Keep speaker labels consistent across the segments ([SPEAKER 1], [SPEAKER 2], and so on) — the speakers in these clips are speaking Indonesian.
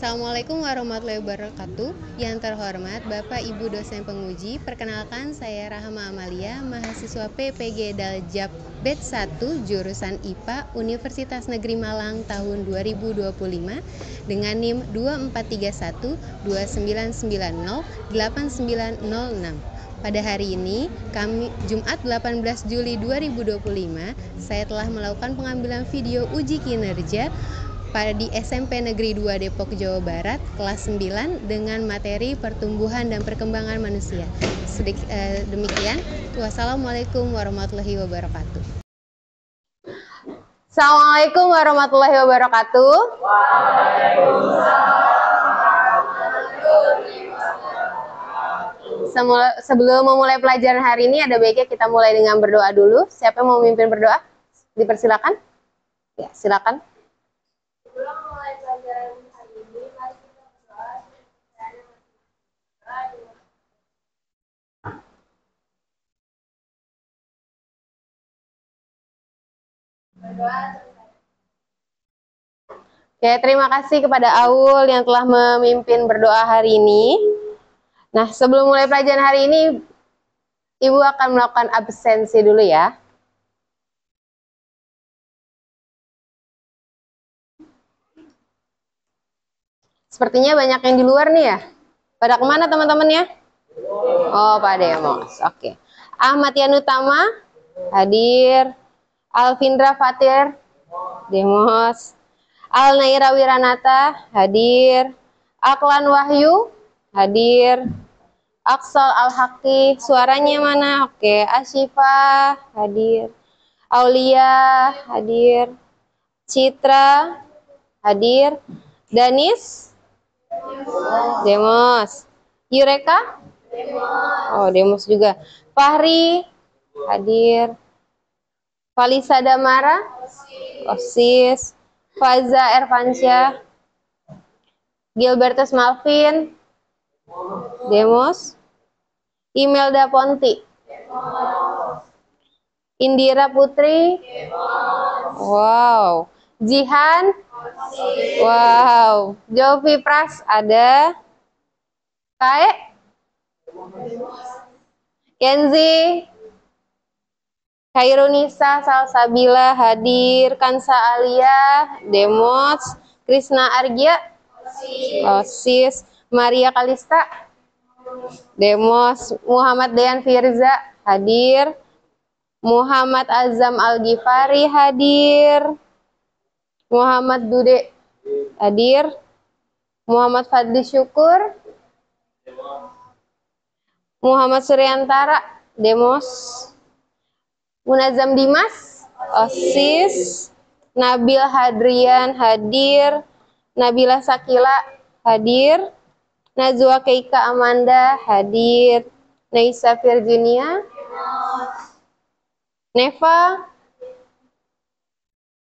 [SPEAKER 1] Assalamualaikum warahmatullahi wabarakatuh. Yang terhormat Bapak Ibu dosen penguji, perkenalkan saya Rahma Amalia, mahasiswa PPG Daljab Batch 1 jurusan IPA Universitas Negeri Malang tahun 2025 dengan NIM 243129908906. Pada hari ini, Jumat 18 Juli 2025, saya telah melakukan pengambilan video uji kinerja di SMP Negeri 2 Depok, Jawa Barat, kelas 9 dengan materi pertumbuhan dan perkembangan manusia. Demikian, wassalamualaikum warahmatullahi wabarakatuh.
[SPEAKER 2] Assalamualaikum warahmatullahi wabarakatuh. Sebelum memulai pelajaran hari ini, ada baiknya kita mulai dengan berdoa dulu. Siapa yang mau memimpin berdoa? Dipersilakan. Ya, silakan.
[SPEAKER 3] Sebelum mulai pelajaran hari ini, mari kita berdoa.
[SPEAKER 2] Oke, terima kasih kepada Aul yang telah memimpin berdoa hari ini. Nah, sebelum mulai pelajaran hari ini, Ibu akan melakukan absensi dulu ya. Sepertinya banyak yang di luar nih ya. Pada kemana teman-temannya? Oh, Pak Demos. Oke. Ahmad Yanutama hadir. Alvindra Fatir Demos. Alnaira Wiranata hadir. Aklan Wahyu hadir. Aksol Al-Haqi, suaranya mana? Oke. Asyifa hadir. Aulia hadir. Citra hadir. Danis Demos. Yureka? Oh, Demos juga. Fahri hadir. Falisa Damara? OSIS. Faza Ervansyah. Gilbertus Malvin? Demos. Imelda Ponti? Indira Putri? Wow. Jihan? Wow. Jovi Pras ada. Kae? Kenzi? Khairunisa Salsabila hadir. Kansa Alia Demos. Krisna Argia OSIS. Maria Kalista Demos. Muhammad Dean Firza hadir. Muhammad Azam Al-Ghifari hadir. Muhammad Dude hadir. Muhammad Fadli Syukur. Muhammad Suryantara Demos. Munazam Dimas OSIS. Nabil Hadrian hadir. Nabila Sakila hadir. Najwa Keika Amanda hadir. Naisa Virginia. Neva.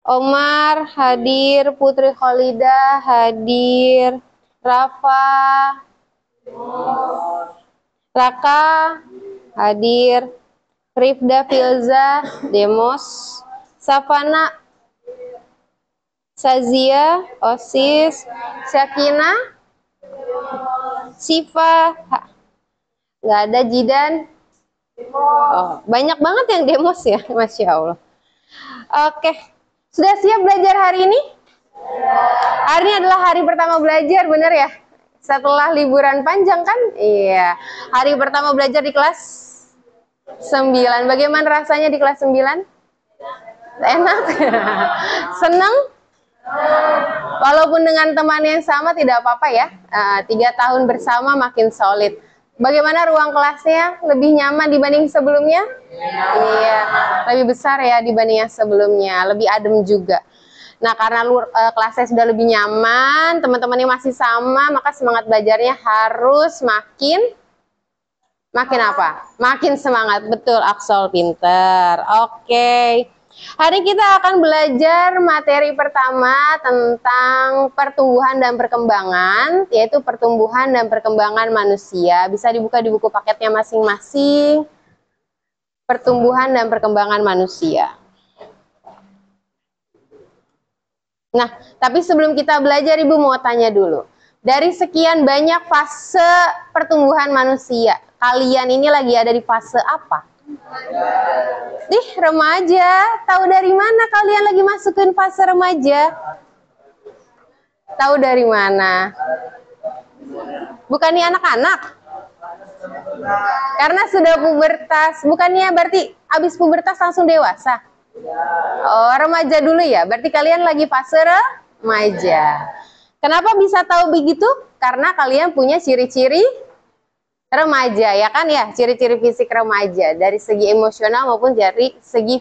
[SPEAKER 2] Omar hadir. Putri Khalida hadir. Rafa. Raka hadir. Rifda Filza Demos. Safana Sazia OSIS. Syakina Siva nggak ada. Jidan. Oh, banyak banget yang demos ya, Masya Allah. Oke, sudah siap belajar hari ini? Hari ini adalah hari pertama belajar, bener ya? Setelah liburan panjang kan? Iya. Hari pertama belajar di kelas 9. Bagaimana rasanya di kelas 9? Enak? Senang? Walaupun dengan teman yang sama tidak apa-apa ya. 3 tahun bersama makin solid. Bagaimana ruang kelasnya? Lebih nyaman dibanding sebelumnya? Iya, lebih besar ya dibanding yang sebelumnya. Lebih adem juga. Nah, karena kelasnya sudah lebih nyaman, teman-temannya masih sama, maka semangat belajarnya harus makin apa? Makin semangat. Betul, Aksol, pinter. Oke. Hari kita akan belajar materi pertama tentang pertumbuhan dan perkembangan, yaitu pertumbuhan dan perkembangan manusia. Bisa dibuka di buku paketnya masing-masing. Pertumbuhan dan perkembangan manusia. Nah, tapi sebelum kita belajar, Ibu mau tanya dulu. Dari sekian banyak fase pertumbuhan manusia, kalian ini lagi ada di fase apa? Remaja. Tahu dari mana kalian lagi masukin fase remaja? Tahu dari mana? Bukannya anak-anak? Karena sudah pubertas. Bukannya berarti habis pubertas langsung dewasa? Oh, remaja dulu ya. Berarti kalian lagi fase remaja. Kenapa bisa tahu begitu? Karena kalian punya ciri-ciri remaja, ya kan ya? Ciri-ciri fisik remaja dari segi emosional maupun dari segi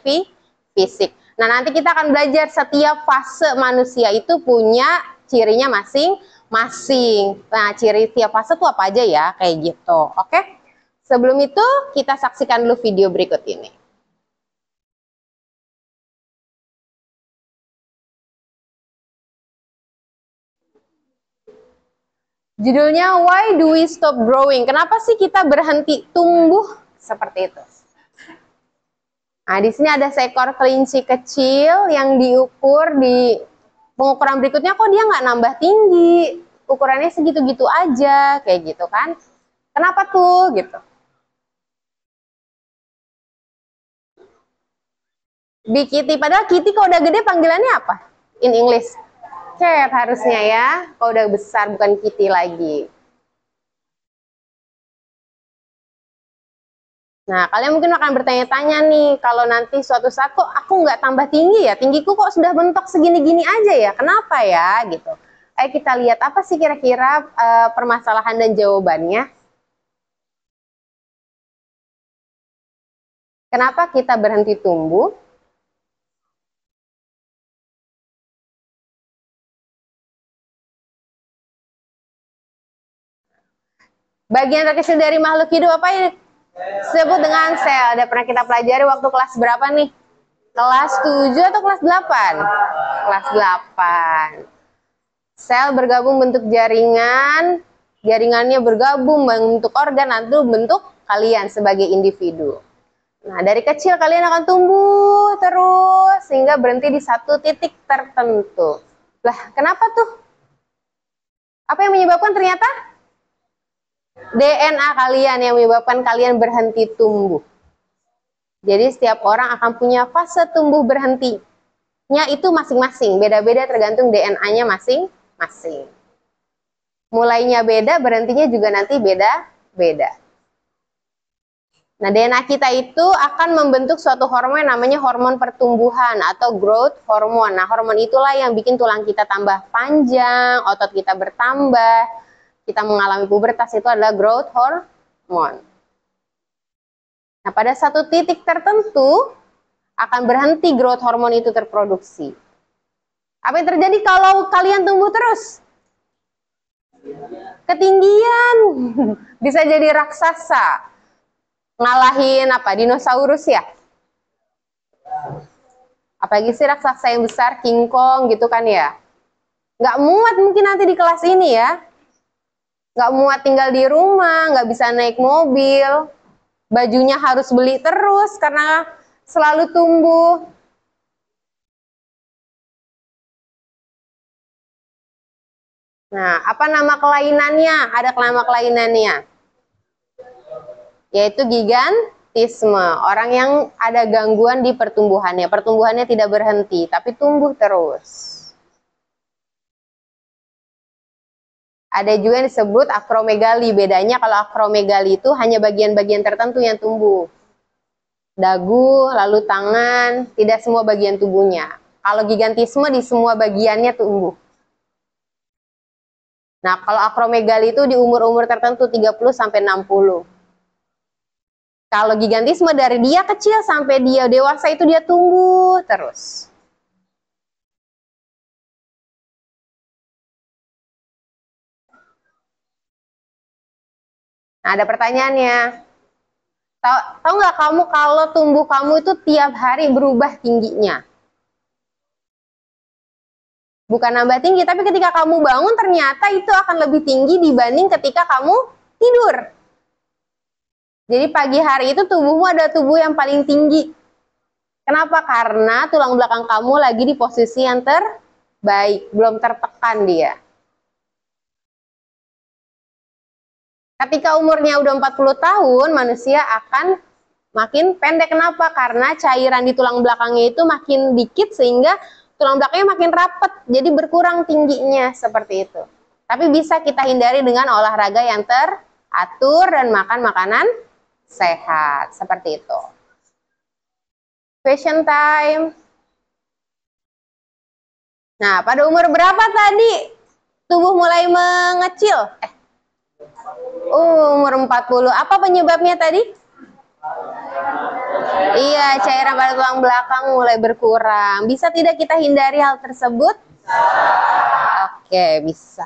[SPEAKER 2] fisik. Nah, nanti kita akan belajar setiap fase manusia itu punya cirinya masing-masing. Nah, ciri tiap fase itu apa aja ya? Kayak gitu. Oke? Sebelum itu, kita saksikan dulu video berikut ini. Judulnya Why Do We Stop Growing? Kenapa sih kita berhenti tumbuh seperti itu? Nah, di sini ada seekor kelinci kecil yang diukur di pengukuran berikutnya, kok dia nggak nambah tinggi, ukurannya segitu-gitu aja, kayak gitu kan? Kenapa tuh gitu? Big Kitty, padahal Kitty kalau udah gede panggilannya apa? In English? Cat harusnya ya, kalau udah besar bukan Kitty lagi. Nah, kalian mungkin akan bertanya-tanya nih, kalau nanti suatu saat kok aku nggak tambah tinggi ya, tinggiku kok sudah bentok segini-gini aja ya, kenapa ya gitu. Ayo kita lihat apa sih kira-kira permasalahan dan jawabannya. Kenapa kita berhenti tumbuh? Bagian terkecil dari makhluk hidup apa yang disebut dengan sel? Ada pernah kita pelajari waktu kelas berapa nih? Kelas 7 atau kelas 8? Kelas 8. Sel bergabung bentuk jaringan, jaringannya bergabung bentuk organ, nanti bentuk kalian sebagai individu. Nah, dari kecil kalian akan tumbuh terus sehingga berhenti di satu titik tertentu. Lah, kenapa tuh? Apa yang menyebabkan ternyata? DNA kalian yang menyebabkan kalian berhenti tumbuh. Jadi setiap orang akan punya fase tumbuh berhentinya itu masing-masing, beda-beda tergantung DNA-nya masing-masing. Mulainya beda, berhentinya juga nanti beda-beda. Nah, DNA kita itu akan membentuk suatu hormon yang namanya hormon pertumbuhan atau growth hormone. Nah, hormon itulah yang bikin tulang kita tambah panjang, otot kita bertambah, kita mengalami pubertas, itu adalah growth hormone. Nah, pada satu titik tertentu akan berhenti growth hormone itu terproduksi. Apa yang terjadi kalau kalian tumbuh terus? Ketinggian. Bisa jadi raksasa. Ngalahin apa? Dinosaurus ya? Apalagi sih raksasa yang besar, King Kong gitu kan ya? Nggak muat mungkin nanti di kelas ini ya. Nggak muat tinggal di rumah, nggak bisa naik mobil, bajunya harus beli terus karena selalu tumbuh. Nah, apa nama kelainannya? Ada nama kelainannya, yaitu gigantisme. Orang yang ada gangguan di pertumbuhannya. Pertumbuhannya tidak berhenti, tapi tumbuh terus. Ada juga yang disebut akromegali. Bedanya kalau akromegali itu hanya bagian-bagian tertentu yang tumbuh. Dagu, lalu tangan, tidak semua bagian tubuhnya. Kalau gigantisme di semua bagiannya tumbuh. Nah, kalau akromegali itu di umur-umur tertentu 30-60. Kalau gigantisme dari dia kecil sampai dia dewasa itu dia tumbuh terus. Nah, ada pertanyaannya. Tahu nggak kamu kalau tumbuh kamu itu tiap hari berubah tingginya? Bukan nambah tinggi, tapi ketika kamu bangun ternyata itu akan lebih tinggi dibanding ketika kamu tidur. Jadi pagi hari itu tubuhmu ada tubuh yang paling tinggi. Kenapa? Karena tulang belakang kamu lagi di posisi yang terbaik, belum tertekan dia. Ketika umurnya udah 40 tahun, manusia akan makin pendek. Kenapa? Karena cairan di tulang belakangnya itu makin dikit sehingga tulang belakangnya makin rapat, jadi berkurang tingginya seperti itu. Tapi bisa kita hindari dengan olahraga yang teratur dan makan makanan sehat, seperti itu. Question time. Nah, pada umur berapa tadi tubuh mulai mengecil? Umur 40. Apa penyebabnya tadi? Iya, cairan pada tulang belakang mulai berkurang. Bisa tidak kita hindari hal tersebut? Oke, bisa.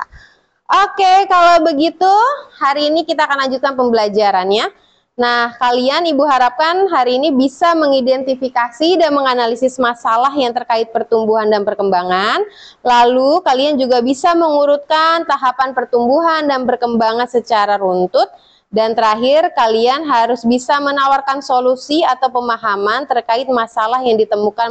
[SPEAKER 2] Oke, kalau begitu hari ini kita akan lanjutkan pembelajarannya. Nah, kalian Ibu harapkan hari ini bisa mengidentifikasi dan menganalisis masalah yang terkait pertumbuhan dan perkembangan. Lalu kalian juga bisa mengurutkan tahapan pertumbuhan dan perkembangan secara runtut. Dan terakhir, kalian harus bisa menawarkan solusi atau pemahaman terkait masalah yang ditemukan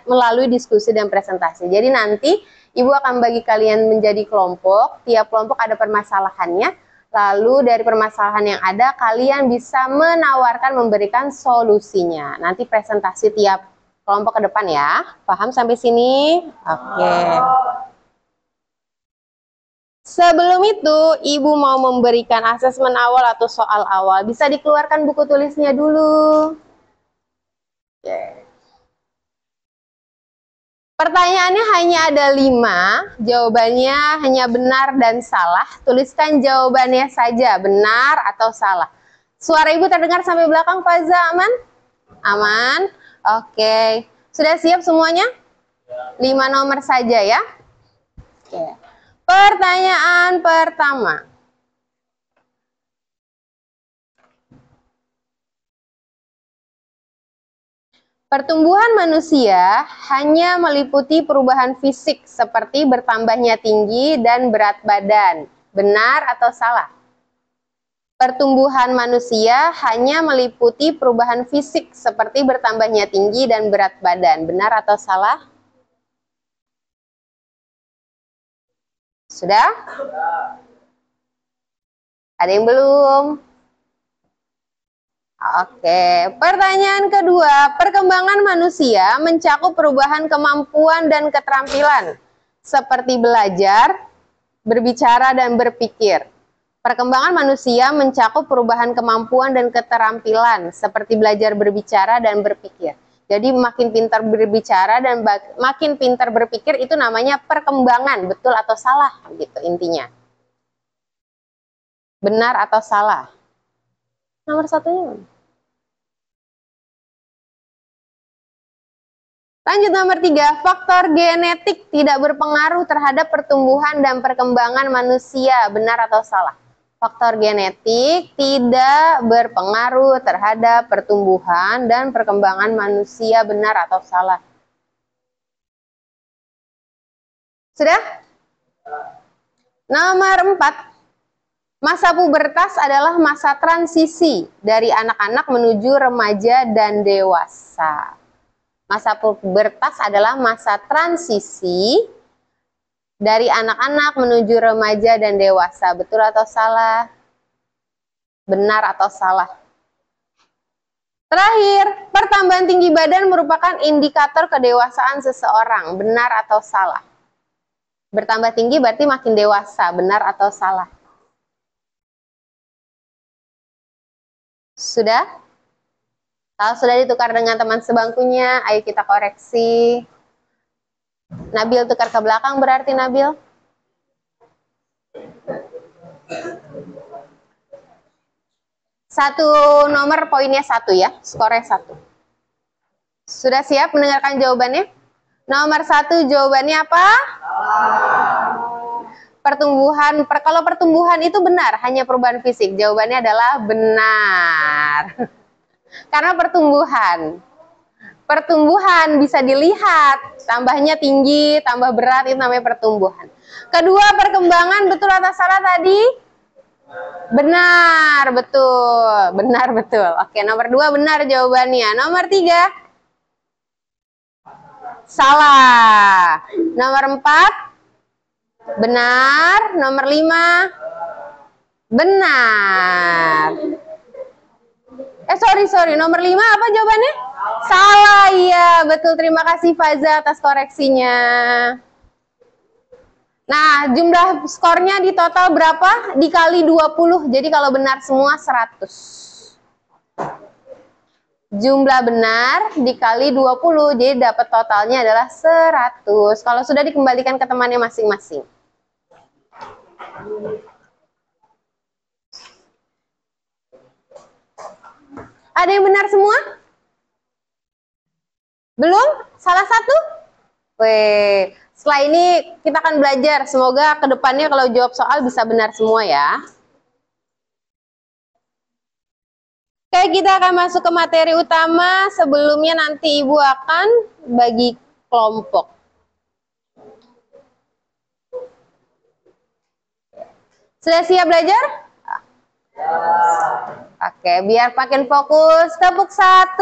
[SPEAKER 2] melalui diskusi dan presentasi. Jadi nanti Ibu akan bagi kalian menjadi kelompok, tiap kelompok ada permasalahannya, lalu dari permasalahan yang ada kalian bisa menawarkan, memberikan solusinya. Nanti presentasi tiap kelompok ke depan ya. Paham sampai sini? Oke. Sebelum itu, Ibu mau memberikan asesmen awal atau soal awal. Bisa dikeluarkan buku tulisnya dulu. Oke. Pertanyaannya hanya ada 5, jawabannya hanya benar dan salah. Tuliskan jawabannya saja, benar atau salah. Suara Ibu terdengar sampai belakang, Faza, aman? Aman? Oke. Sudah siap semuanya? 5 nomor saja ya. Oke. Pertanyaan pertama. Pertumbuhan manusia hanya meliputi perubahan fisik seperti bertambahnya tinggi dan berat badan. Benar atau salah? Pertumbuhan manusia hanya meliputi perubahan fisik seperti bertambahnya tinggi dan berat badan. Benar atau salah? Sudah? Ada yang belum? Oke, pertanyaan kedua. Perkembangan manusia mencakup perubahan kemampuan dan keterampilan seperti belajar, berbicara, dan berpikir. Perkembangan manusia mencakup perubahan kemampuan dan keterampilan seperti belajar, berbicara, dan berpikir. Jadi makin pintar berbicara dan makin pintar berpikir itu namanya perkembangan, betul atau salah gitu intinya. Benar atau salah? Nomor satunya. Lanjut nomor 3, faktor genetik tidak berpengaruh terhadap pertumbuhan dan perkembangan manusia. Benar atau salah? Faktor genetik tidak berpengaruh terhadap pertumbuhan dan perkembangan manusia. Benar atau salah? Sudah? Nomor 4. Masa pubertas adalah masa transisi dari anak-anak menuju remaja dan dewasa. Masa pubertas adalah masa transisi dari anak-anak menuju remaja dan dewasa. Betul atau salah? Benar atau salah? Terakhir, pertambahan tinggi badan merupakan indikator kedewasaan seseorang. Benar atau salah? Bertambah tinggi berarti makin dewasa. Benar atau salah? Sudah? Kalau sudah ditukar dengan teman sebangkunya, ayo kita koreksi. Nabil tukar ke belakang berarti Nabil. Satu nomor poinnya 1 ya, skornya 1. Sudah siap mendengarkan jawabannya? Nomor 1 jawabannya apa? Pertumbuhan, kalau pertumbuhan itu benar, hanya perubahan fisik. Jawabannya adalah benar. Karena pertumbuhan bisa dilihat, tambahnya tinggi, tambah berat, itu namanya pertumbuhan. Kedua, perkembangan, betul atau salah tadi? Benar, betul. Benar, betul. Oke, nomor 2 benar jawabannya. Nomor 3 salah. Nomor 4 benar. Nomor 5 Benar. Sorry. Nomor 5 apa jawabannya? Salah, iya. Betul, terima kasih Faza atas koreksinya. Nah, jumlah skornya di total berapa? Dikali 20. Jadi kalau benar semua 100. Jumlah benar dikali 20. Jadi dapat totalnya adalah 100. Kalau sudah dikembalikan ke temannya masing-masing. Ada yang benar semua? Belum? Salah satu? Weh, setelah ini kita akan belajar. Semoga kedepannya kalau jawab soal bisa benar semua ya. Oke, kita akan masuk ke materi utama. Sebelumnya nanti Ibu akan bagi kelompok. Sudah siap belajar? Oke, biar makin fokus. Tepuk 1,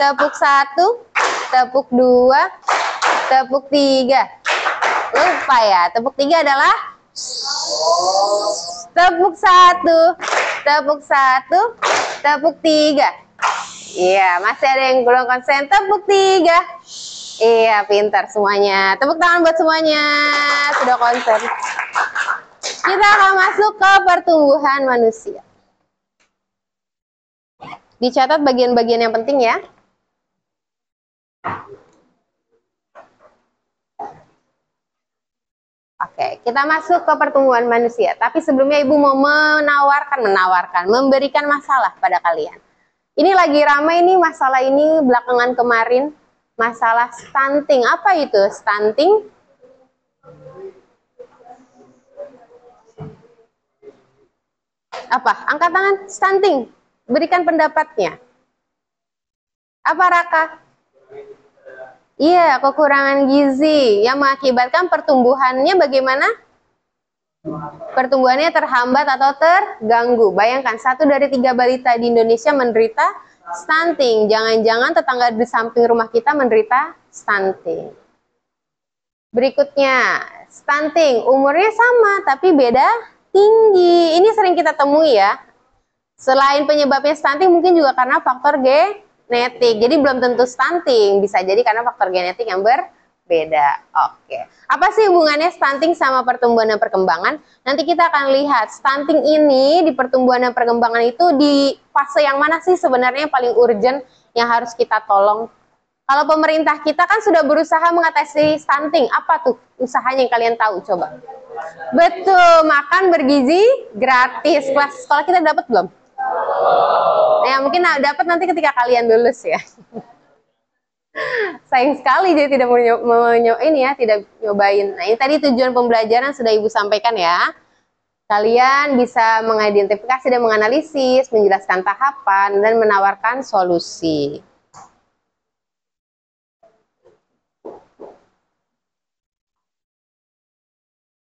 [SPEAKER 2] tepuk 1, tepuk 2, tepuk 3. Lupa ya, tepuk 3 adalah tepuk 1, tepuk 1, tepuk 3. Iya, masih ada yang belum konsen. Tepuk 3. Iya, pintar semuanya. Tepuk tangan buat semuanya. Sudah konsen. Kita akan masuk ke pertumbuhan manusia. Dicatat bagian-bagian yang penting ya. Oke, kita masuk ke pertumbuhan manusia. Tapi sebelumnya Ibu mau memberikan masalah pada kalian. Ini lagi ramai nih masalah ini belakangan kemarin. Masalah stunting. Apa itu stunting? Apa? Angkat tangan. Stunting. Berikan pendapatnya. Apa Raka? Iya, kekurangan gizi yang mengakibatkan pertumbuhannya bagaimana? Pertumbuhannya terhambat atau terganggu. Bayangkan, 1 dari 3 balita di Indonesia menderita stunting. Jangan-jangan tetangga di samping rumah kita menderita stunting. Berikutnya, stunting. Umurnya sama, tapi beda tinggi. Ini sering kita temui ya. Selain penyebabnya stunting, mungkin juga karena faktor genetik. Jadi belum tentu stunting, bisa jadi karena faktor genetik yang berbeda. Oke. Apa sih hubungannya stunting sama pertumbuhan dan perkembangan? Nanti kita akan lihat stunting ini di pertumbuhan dan perkembangan itu di fase yang mana sih sebenarnya yang paling urgent yang harus kita tolong. Kalau pemerintah kita kan sudah berusaha mengatasi stunting. Apa tuh usahanya yang kalian tahu? Coba. Betul, makan bergizi gratis. Kelas sekolah kita dapat belum? Ya mungkin dapat nanti ketika kalian lulus ya. Sayang sekali jadi tidak tidak nyobain. Nah, ini tadi tujuan pembelajaran sudah Ibu sampaikan ya. Kalian bisa mengidentifikasi dan menganalisis, menjelaskan tahapan dan menawarkan solusi.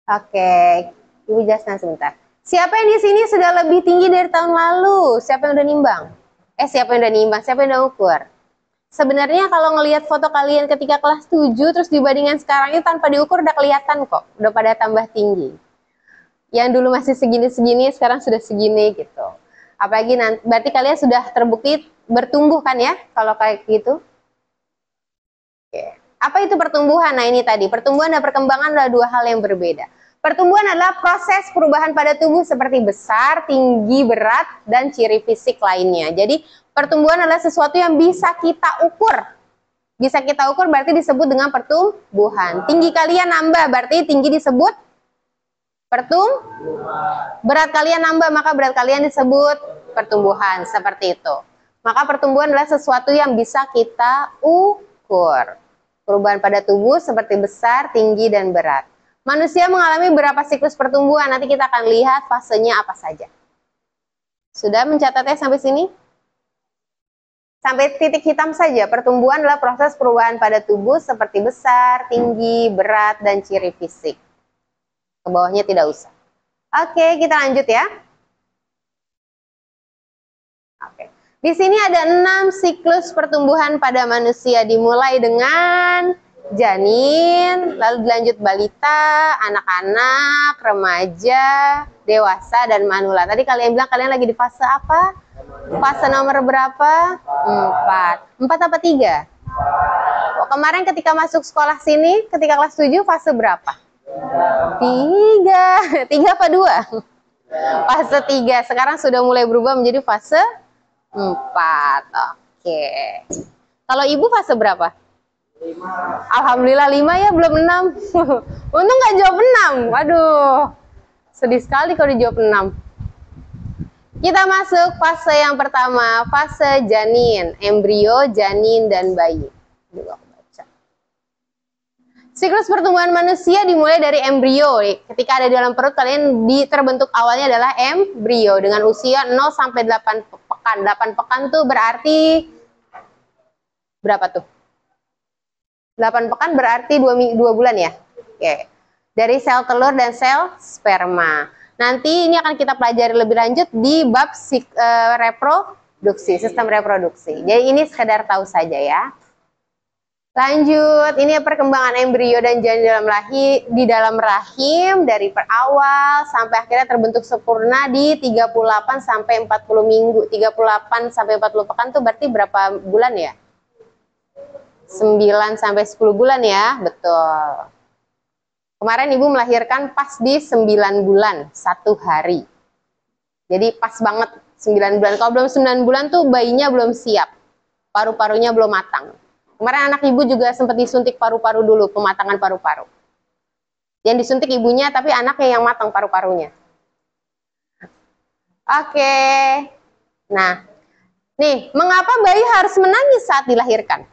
[SPEAKER 2] Oke, Ibu jelaskan sebentar. Siapa yang di sini sudah lebih tinggi dari tahun lalu? Siapa yang udah nimbang? Siapa yang udah nimbang? Siapa yang udah ukur? Sebenarnya kalau ngelihat foto kalian ketika kelas 7 terus dibandingkan sekarang itu tanpa diukur udah kelihatan kok. Udah pada tambah tinggi. Yang dulu masih segini-segini sekarang sudah segini gitu. Apalagi nanti, berarti kalian sudah terbukti bertumbuh kan ya kalau kayak gitu? Oke. Apa itu pertumbuhan? Nah ini tadi, pertumbuhan dan perkembangan adalah 2 hal yang berbeda. Pertumbuhan adalah proses perubahan pada tubuh seperti besar, tinggi, berat, dan ciri fisik lainnya. Jadi pertumbuhan adalah sesuatu yang bisa kita ukur. Bisa kita ukur berarti disebut dengan pertumbuhan. Tinggi kalian nambah berarti tinggi disebut pertumbuhan. Berat kalian nambah maka berat kalian disebut pertumbuhan. Seperti itu. Maka pertumbuhan adalah sesuatu yang bisa kita ukur. Perubahan pada tubuh seperti besar, tinggi, dan berat. Manusia mengalami berapa siklus pertumbuhan? Nanti kita akan lihat fasenya apa saja. Sudah mencatatnya sampai sini? Sampai titik hitam saja. Pertumbuhan adalah proses perubahan pada tubuh seperti besar, tinggi, berat, dan ciri fisik. Ke bawahnya tidak usah. Oke, kita lanjut ya. Oke. Di sini ada 6 siklus pertumbuhan pada manusia. Dimulai dengan janin, lalu dilanjut balita, anak-anak, remaja, dewasa, dan manula. Tadi kalian bilang kalian lagi di fase apa? Fase nomor berapa? 4. 4 apa 3? Oh, kemarin ketika masuk sekolah sini, ketika kelas 7, fase berapa? 3. 3 apa 2? Fase 3. Sekarang sudah mulai berubah menjadi fase 4. Oke. Kalau ibu fase berapa? 5. Alhamdulillah 5 ya, belum 6. Untung nggak jawab 6. Waduh. Sedih sekali kalau dijawab 6. Kita masuk fase yang pertama, fase janin, embrio, janin, dan bayi. Siklus pertumbuhan manusia dimulai dari embrio. Ketika ada di dalam perut, kalian terbentuk awalnya adalah embrio dengan usia 0 sampai 8 pekan. 8 pekan tuh berarti berapa tuh? 8 pekan berarti 2 bulan ya? Oke. Dari sel telur dan sel sperma. Nanti ini akan kita pelajari lebih lanjut di bab reproduksi, sistem reproduksi. Jadi ini sekedar tahu saja ya. Lanjut, ini perkembangan embrio dan janin di dalam rahim dari awal sampai akhirnya terbentuk sempurna di 38 sampai 40 minggu. 38 sampai 40 pekan tuh berarti berapa bulan ya? 9 sampai 10 bulan ya, betul. Kemarin ibu melahirkan pas di 9 bulan, 1 hari. Jadi pas banget 9 bulan. Kalau belum 9 bulan tuh bayinya belum siap. Paru-parunya belum matang. Kemarin anak ibu juga sempat disuntik paru-paru dulu, pematangan paru-paru. Yang disuntik ibunya, tapi anaknya yang matang paru-parunya. Oke. Nah, nih, mengapa bayi harus menangis saat dilahirkan?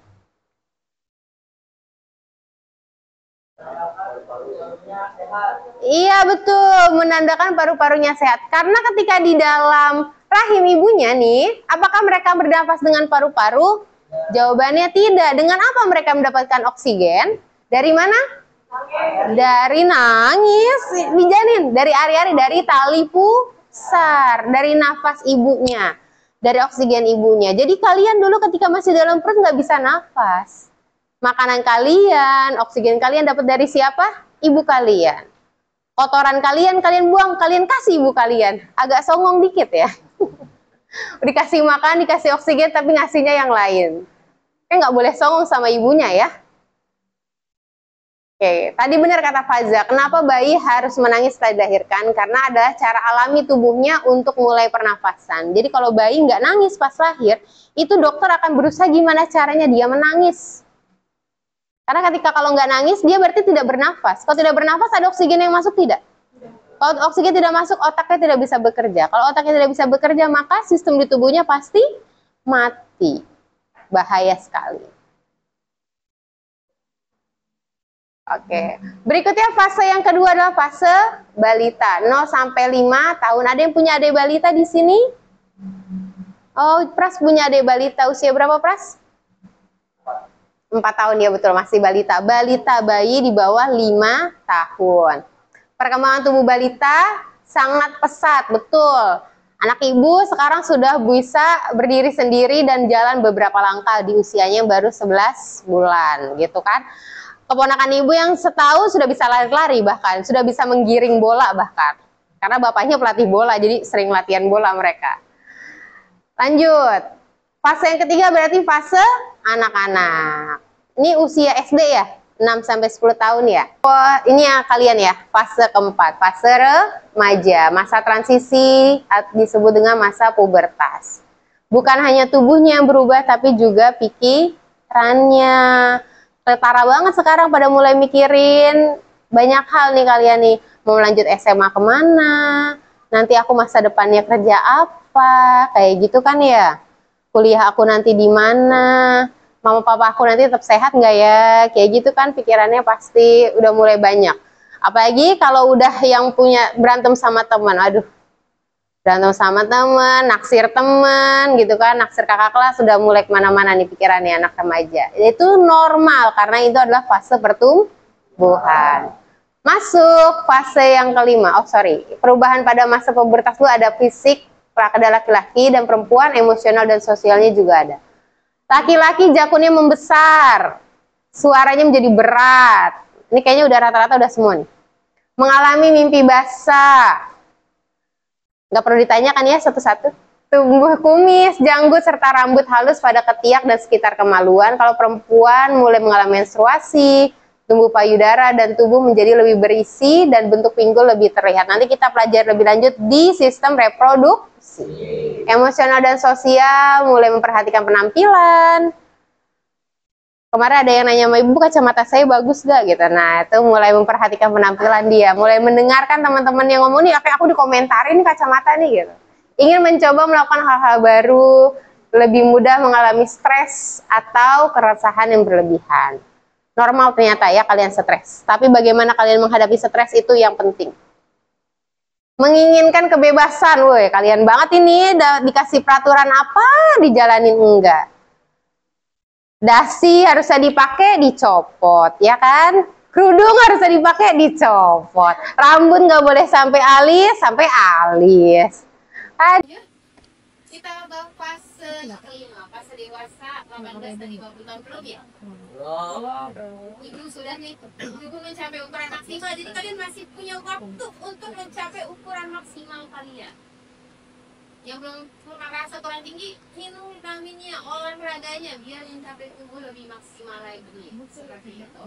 [SPEAKER 2] Iya, betul. Menandakan paru-parunya sehat. Karena ketika di dalam rahim ibunya nih, apakah mereka bernafas dengan paru-paru? Jawabannya tidak. Dengan apa mereka mendapatkan oksigen? Dari mana? Dari nangis di janin, dari ari-ari, dari tali pusar, dari nafas ibunya, dari oksigen ibunya. Jadi kalian dulu ketika masih dalam perut nggak bisa nafas. Makanan kalian, oksigen kalian dapat dari siapa? Ibu kalian. Kotoran kalian buang, kalian kasih ibu kalian. Agak songong dikit ya. Dikasih makan, dikasih oksigen, tapi ngasihnya yang lain. Nggak boleh songong sama ibunya ya. Oke, tadi benar kata Faza, kenapa bayi harus menangis setelah dilahirkan? Karena adalah cara alami tubuhnya untuk mulai pernafasan. Jadi kalau bayi nggak nangis pas lahir, itu dokter akan berusaha gimana caranya dia menangis. Karena ketika kalau nggak nangis, dia berarti tidak bernafas. Kalau tidak bernafas, ada oksigen yang masuk tidak? Kalau oksigen tidak masuk, otaknya tidak bisa bekerja. Kalau otaknya tidak bisa bekerja, maka sistem di tubuhnya pasti mati. Bahaya sekali. Oke. Berikutnya fase yang kedua adalah fase balita. 0 sampai 5 tahun. Ada yang punya adik balita di sini? Oh, Pras punya adik balita. Usia berapa, Pras? 4 tahun ya, betul. Masih balita. Balita bayi di bawah 5 tahun. Perkembangan tubuh balita sangat pesat, betul. Anak ibu sekarang sudah bisa berdiri sendiri dan jalan beberapa langkah di usianya yang baru 11 bulan, gitu kan. Keponakan ibu yang setahun sudah bisa lari-lari bahkan, sudah bisa menggiring bola bahkan. Karena bapaknya pelatih bola, jadi sering latihan bola mereka. Lanjut. Fase yang ketiga berarti fase anak-anak. Ini usia SD ya? 6 sampai 10 tahun ya. Oh, ini ya kalian ya, fase keempat, fase remaja, masa transisi disebut dengan masa pubertas. Bukan hanya tubuhnya yang berubah, tapi juga pikirannya. Parah banget sekarang pada mulai mikirin banyak hal nih kalian nih. Mau lanjut SMA kemana? Nanti aku masa depannya kerja apa? Kayak gitu kan ya. Kuliah aku nanti di mana? Mama papa aku nanti tetap sehat nggak ya? Kayak gitu kan pikirannya pasti udah mulai banyak. Apalagi kalau udah yang punya berantem sama teman, aduh. Berantem sama teman, naksir teman gitu kan, naksir kakak kelas, sudah mulai kemana-mana nih pikirannya anak remaja. Itu normal karena itu adalah fase pertumbuhan. Masuk fase yang kelima, perubahan pada masa pubertas itu ada fisik, pada laki-laki dan perempuan, emosional dan sosialnya juga ada. Laki-laki jakunnya membesar, Suaranya menjadi berat. Ini kayaknya udah rata-rata udah semua nih. Mengalami mimpi basah. Nggak perlu ditanyakan ya satu-satu. Tumbuh kumis, janggut, serta rambut halus pada ketiak dan sekitar kemaluan. Kalau perempuan mulai mengalami menstruasi, tumbuh payudara, dan tubuh menjadi lebih berisi dan bentuk pinggul lebih terlihat. Nanti kita pelajari lebih lanjut di sistem reproduksi. Emosional dan sosial, mulai memperhatikan penampilan. Kemarin ada yang nanya sama ibu, kacamata saya bagus gak gitu. Nah itu mulai memperhatikan penampilan dia, mulai mendengarkan teman-teman yang ngomong nih, kayak aku dikomentarin nih kacamata nih gitu. Ingin mencoba melakukan hal-hal baru, lebih mudah mengalami stres atau keresahan yang berlebihan. Normal ternyata ya kalian stres. Tapi bagaimana kalian menghadapi stres itu yang penting. Menginginkan kebebasan, woi kalian banget ini dikasih peraturan apa dijalanin enggak. Dasi harusnya dipakai dicopot, ya kan? Kerudung harusnya dipakai dicopot. Rambut nggak boleh sampai alis.
[SPEAKER 1] Kita fase kelima, fase dewasa 18 dan 50 tahun belum ya? Itu sudah nih, itu mencapai ukuran maksimal. Jadi kalian masih punya waktu untuk mencapai ukuran maksimal kalian. Yang belum merasa kurang tinggi, minum vitaminnya, olahraganya biar mencapai tubuh lebih maksimal lagi. Seperti itu.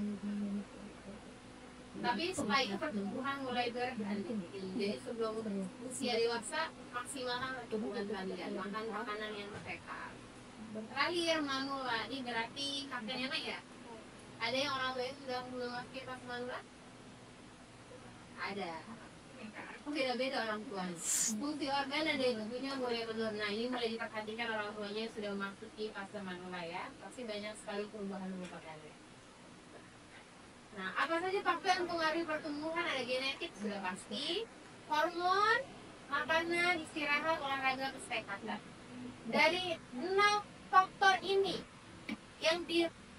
[SPEAKER 1] Tapi setelah itu pertumbuhan mulai berhenti. Jadi sebelum usia dewasa maksimalkan pertumbuhan kalian, makan makanan yang sehat. Terakhir manula, ini berarti kakeknya naik ya? Ada yang orang tua sudah belum pakai pas manula? Ada. Beda-beda orang tua. Fungsi organ dan daya tubuhnya mulai menurun. Nah ini mulai diperhatikan orang tuanya sudah memasuki fase manula ya. Pasti banyak sekali perubahan merupakannya. Nah apa saja faktor yang mempengaruhi pertumbuhan? Ada genetik sudah pasti, hormon, makanan, istirahat, olahraga, kesehatan. Dari 6 faktor ini yang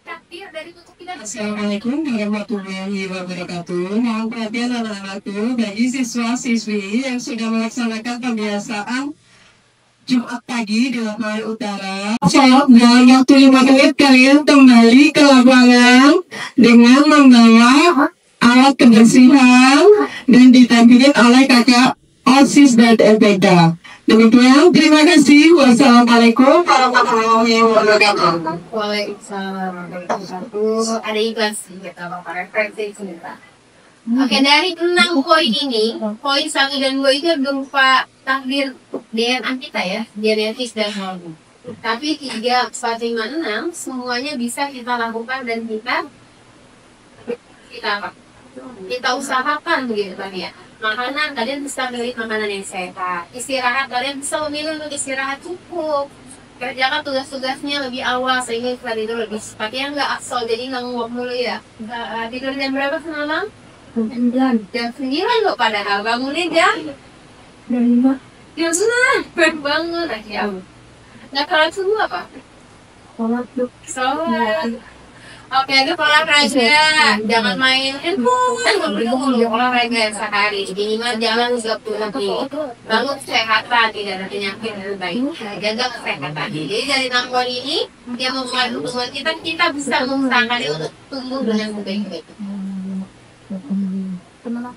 [SPEAKER 1] takdir dari tubuh kita.
[SPEAKER 4] Assalamualaikum warahmatullahi wabarakatuh. Mohon perhatian anak-anakku bagi siswa-siswi yang sudah melaksanakan pembiasaan Jumat pagi di lapangan utara. Saat dalam waktu 5 menit kalian kembali ke lapangan dengan membawa alat kebersihan dan ditampilkan oleh kakak OSIS dan LPK. Demikian, terima kasih. Wassalamualaikum warahmatullahi wabarakatuh.
[SPEAKER 1] Waalaikumsalam warahmatullahi wabarakatuh. Ada iklan sih kita Bapak referensi cerita. Oke, dari 6 poin ini, poin 1 dan 2 itu berupa takdir DNA kita ya, genetis dan hormon. Tapi 3, 4, 5, 6 semuanya bisa kita lakukan dan kita usahakan begitu kan ya. Makanan, kalian bisa milih makanan yang sehat. Istirahat, kalian bisa memilih untuk istirahat cukup. Kerjakan tugas-tugasnya lebih awal sehingga kalian itu lebih cepat. Ya nggak asal jadi nggak nguap dulu ya. Tidur jam berapa semalam? Jam 9 loh padahal. Bangunnya jam 5. Jam 9. Baru bangun aja. Nggak kalah subuh apa? Sholat. Oke, itu olahraga, jangan main handphone, olahraga sehari, minimal jangan 30 menit. Lalu kesehatan, tidak ada penyakit yang baik, jaga kesehatan. Jadi dari 6 poin ini, yang membuat hubungan kita bisa mengusahakan untuk tumbuh dengan baik-baik.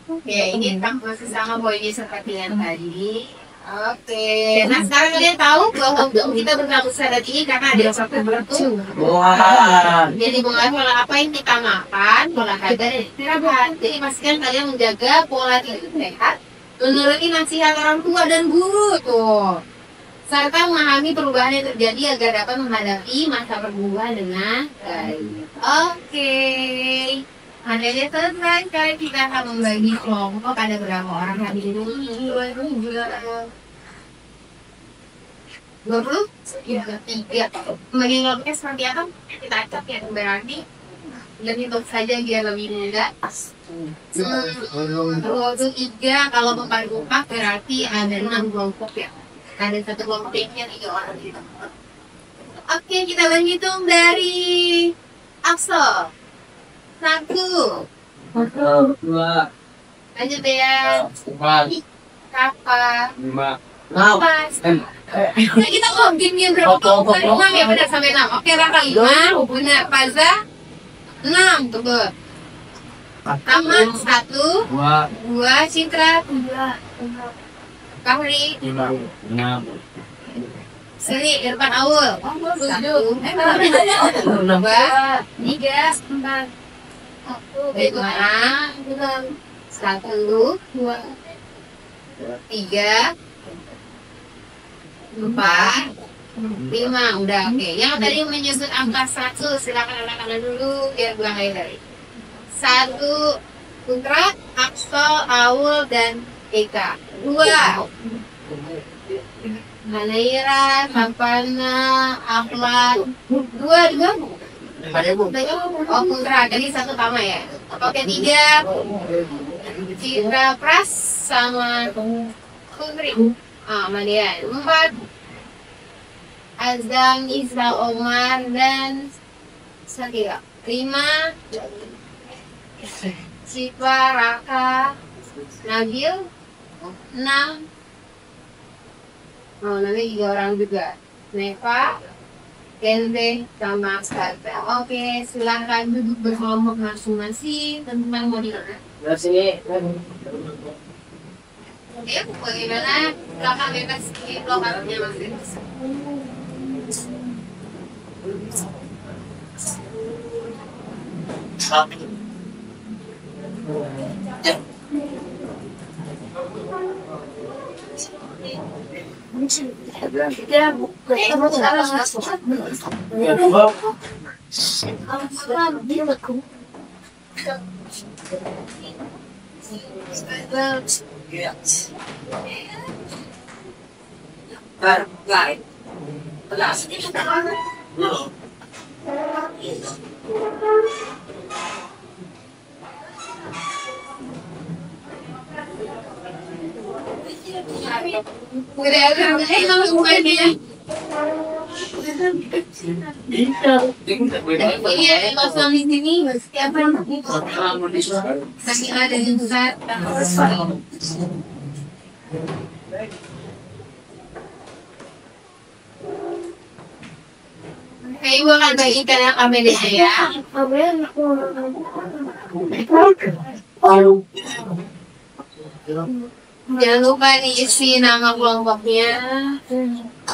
[SPEAKER 1] Oke, ini masih sama poinnya seperti yang tadi. Oke, nah sekarang kalian tahu bahwa kita berlaku saat ini karena ada satu bertu. Jadi mengatur apa yang kita makan, olahraga dan istirahat. Jadi pastikan kalian menjaga pola tidur sehat, menuruti nasihat orang tua dan guru tuh, serta memahami perubahan yang terjadi agar dapat menghadapi masa pertumbuhan dengan baik. Oke. Adanya selesai, sekarang kita akan membagi kelompok ada berapa orang hadir ini? 20? 3. Membagi kelompoknya seperti apa? Kita acak ya, berarti dan hitung saja biar lebih mudah. 23, kalau 4 berarti ada 6 kelompok ya. Ada satu kelompoknya 3 orang gitu. Oke, kita hitung dari Axel. 1,
[SPEAKER 4] 2,
[SPEAKER 1] lanjut ya.
[SPEAKER 4] 4,
[SPEAKER 1] Kapal
[SPEAKER 4] 5,
[SPEAKER 1] 6. Nah, kita ngomongin berapa kelompok? 6 ya, benar sampai 6. Oke, Raka 5, Hubuna Faza 6 tebel. Pertama 1, 2 Citra, 3 Kahri,
[SPEAKER 5] 6.
[SPEAKER 1] sini di depan Aul. 1, 2, 3, 4. Bagaimana? 1, 2, 3, 4, 5. Udah oke. Yang tadi menyebut angka 100 silakan anak-anak dulu biar buang air dari. 1 Putra, Aksol, Aul dan Eka. 2 Manaira, Sampana, Aklan. 2 juga. Oh Putra, tadi 1 Tama ya. Oke 3 Citra Pras sama Putri. Madian. 4 Azam, Isa, Omar dan Sakira. 5 Siva, Raka, Nabil. 6 namanya 3 orang juga. Neva, Kenze, sama Skarta. Oke, silahkan duduk berkelompok masing-masing. Teman-teman mau di mana?
[SPEAKER 5] Dari sini.
[SPEAKER 1] Oke, bagaimana? Silakan bebas di lokasinya masing-masing. Iya, kosong di sini. Siapa yang masih ada di pusat. Ibu akan bagikan yang kami ya. Jangan lupa diisi nama kelompoknya.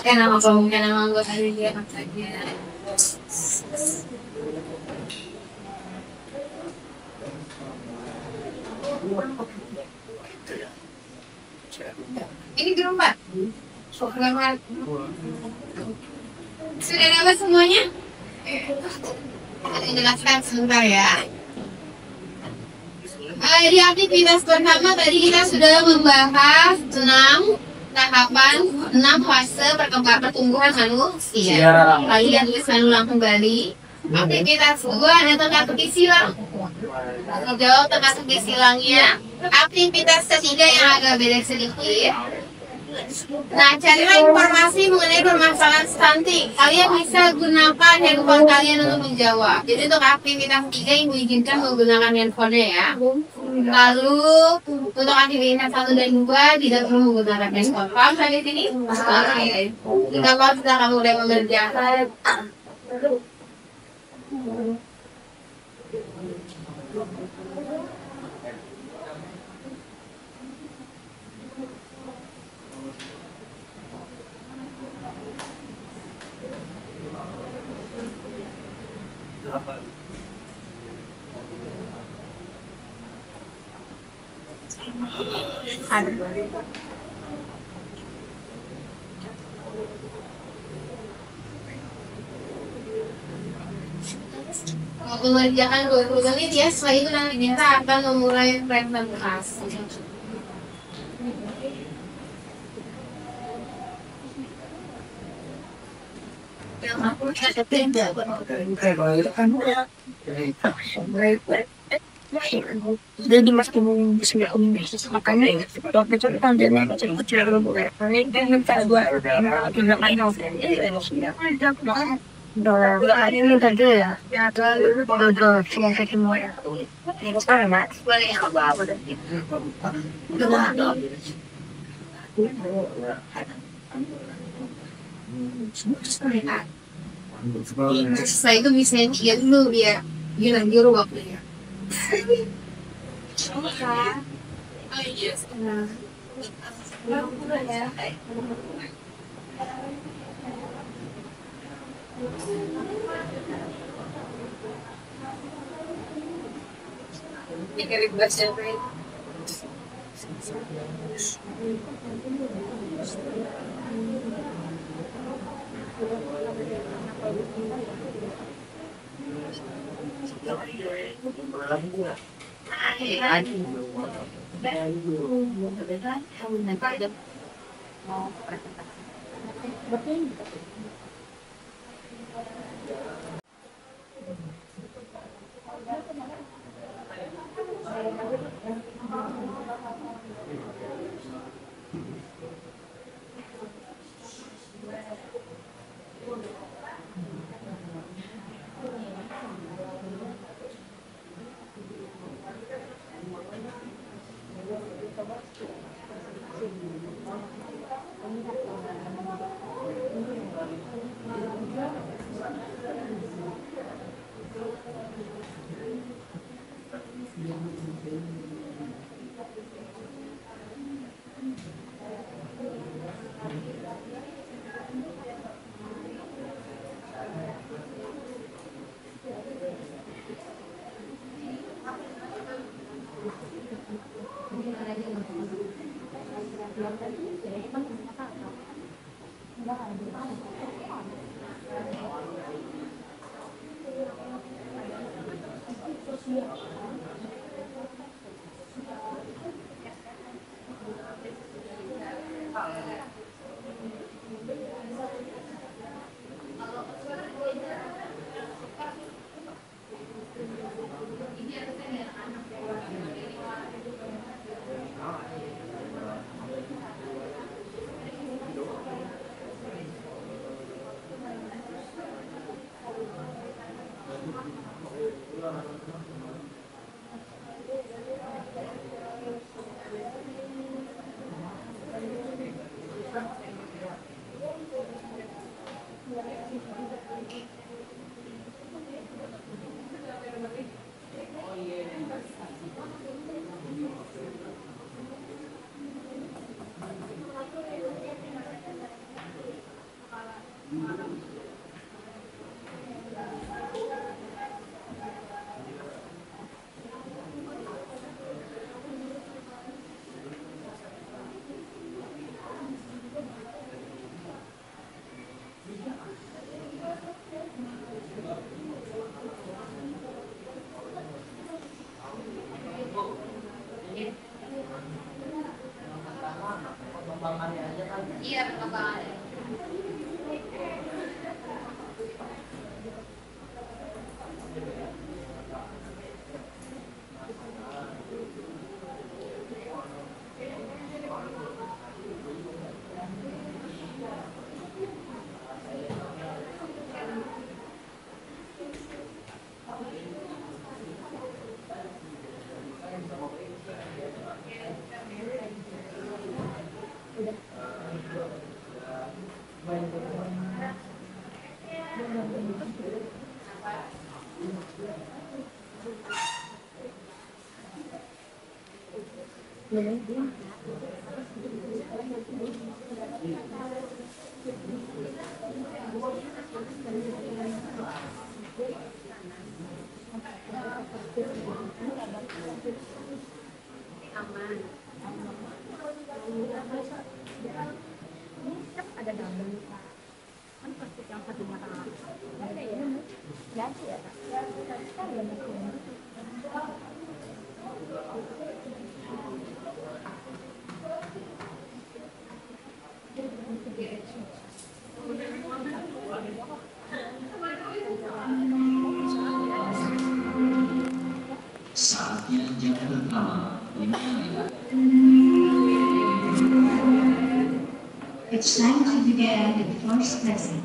[SPEAKER 1] Nama kelompoknya, nama anggota dia saja. Ini grup 4. Programmer. Sudah dapat semuanya? Jelaskan sebentar ya. Di aktivitas pertama tadi kita sudah membahas 6 tahapan, 6 fase pertumbuhan manusia. Kalian bisa ulang kembali. Aktivitas 2 ada teka-teki silang. Jawab teka-teki silangnya. Aktivitas ketiga yang agak beda sedikit. Nah, carilah informasi mengenai permasalahan stunting. Kalian bisa gunakan handphone kalian untuk menjawab. Jadi untuk aktivitas 3 ibu izinkan menggunakan handphonenya ya. Lalu untuk aktivitas 1 dan 2 tidak perlu menggunakan handphone. Paham sampai sini? Oke. Jika kau sudah kamu mulai mengerjakan. Mengerjakan 20 menit ya, setelah itu nanti kita akan memulai presentasi.
[SPEAKER 3] Jadi mas kamu bisa makanya waktu itu kan dia kecil boleh ini dia minta dua tidak main hari ini tadi ya udah cuma semua ya ini sekarang mas boleh apa
[SPEAKER 1] Setelah itu bisa lihat dulu biar
[SPEAKER 3] Gila, guru waktunya. Sama kan? Oh iya, sekarang. Ya. Ini kayak bahasa apa ya?
[SPEAKER 2] Iya, perkembangannya.
[SPEAKER 5] Saatnya jam pertama dimulai.
[SPEAKER 6] It's time to begin the first lesson.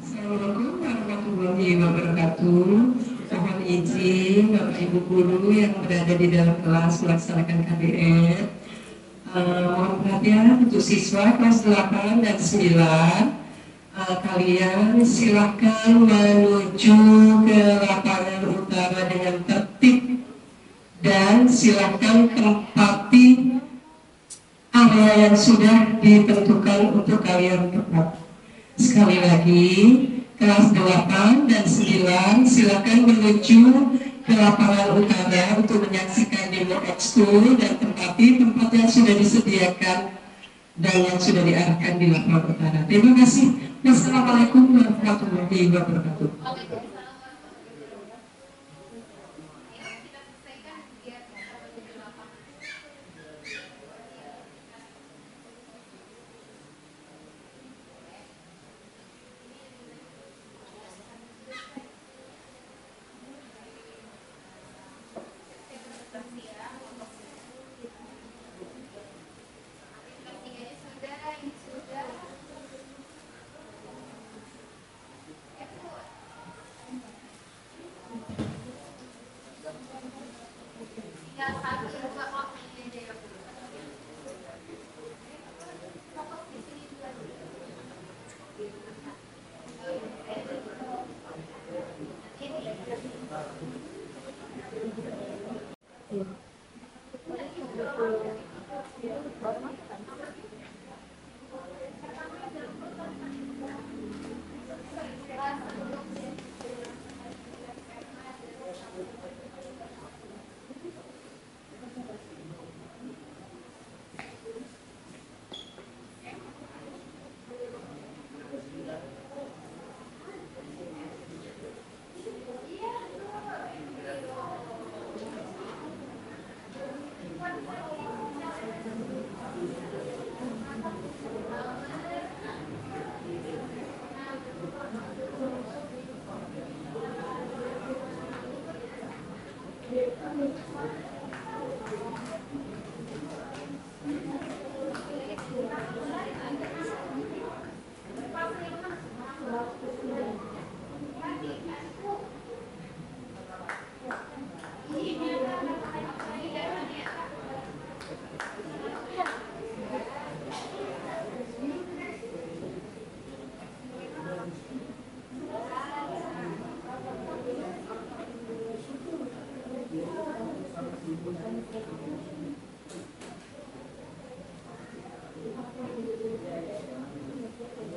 [SPEAKER 4] Assalamualaikum warahmatullahi wabarakatuh. Mohon izin Bapak Ibu Guru yang berada di dalam kelas melaksanakan KBR. Mohon perhatian untuk siswa kelas 8 dan 9. Kalian silakan menuju ke lapangan utara dengan tertib dan silakan tempati area yang sudah ditentukan untuk kalian tepat. Sekali lagi, kelas 8 dan 9 silakan menuju ke lapangan utara untuk menyaksikan demo ekstul dan tempati tempat yang sudah disediakan dan yang sudah diarahkan di lapangan utara. Terima kasih. Wassalamualaikum warahmatullahi wabarakatuh.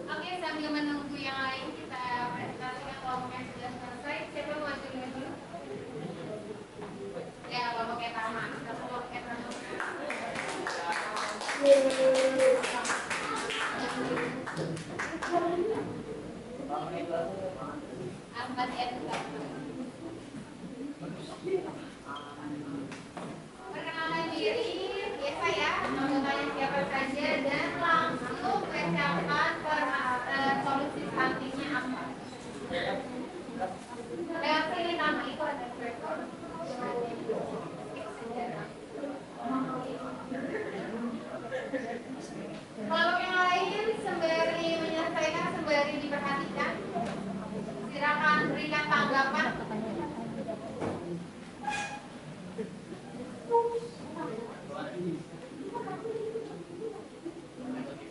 [SPEAKER 2] Oke, sambil menunggu yang lain kita presentasikan kelompoknya sudah selesai. Siapa mau maju dulu? Ya, kelompoknya Tama. Kelompoknya Tama. Ahmad Edward. Perkenalan diri, biasa ya, anggotanya siapa saja dan langsung bacakan solusi stuntingnya apa. Lewat sini nama itu ada rekor. Kalau yang lain sembari menyelesaikan, sembari diperhatikan, silakan berikan tanggapan.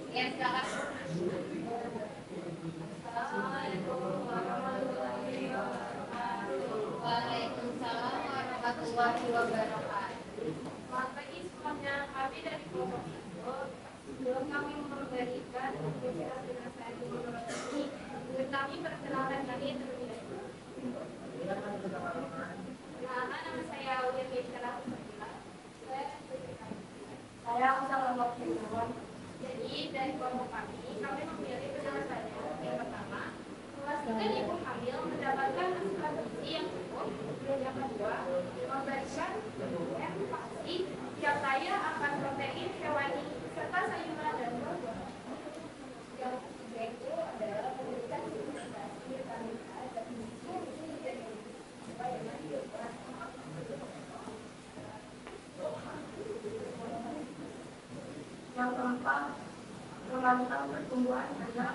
[SPEAKER 2] Ya, silakan.
[SPEAKER 7] Sebelum kami memberikan penjelasan ini, kami perkenalkan kami terlebih dahulu. Nama saya Uyan Yeshara. Saya Usama Mokimon. Jadi dari kelompok kami memilih penjelasannya. Yang pertama, memastikan ibu hamil mendapatkan asupan gizi yang cukup. Yang kedua, memberikan empati yang kaya akan protein hewani serta sayuran dan buah. Yang ketiga itu adalah memberikan suplementasi vitamin A dan gizi dan supaya lanjut. Yang keempat, memantau pertumbuhan anak